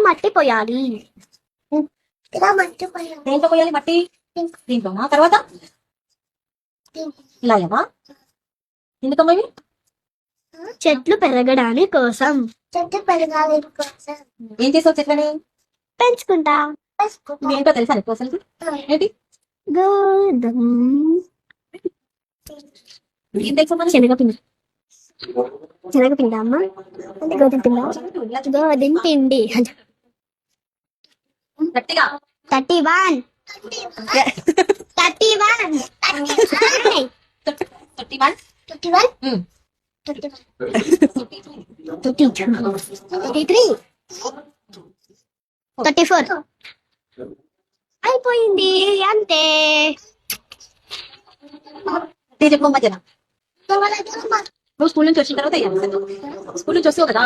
మట్టి పోయాలి. దేంట్లో పోయాలి మట్టి? దీంట్లోనా? తర్వాత ఇలా ఏమా? ఎందుకమ్మా ఇవి? చెట్లు పెరగడానికి కోసం. ఏం చేసావు చెట్లని? పెంచుకుంటా. ఏంటో తెలుసా నీకు అసలు? ఏంటి? గోధుమ ఏం తెలుసా మనకి? శనగపిండి. శనగపిండి అమ్మ, గోధుమ పిండి. గోధుమ పిండి. గట్టిగా 31. 31. 31. 33. 34. అయిపోయింది అంతే. చెప్పు మధ్యన నువ్వు స్కూల్ నుంచి వచ్చిన తర్వాత స్కూల్ నుంచి వస్తావు కదా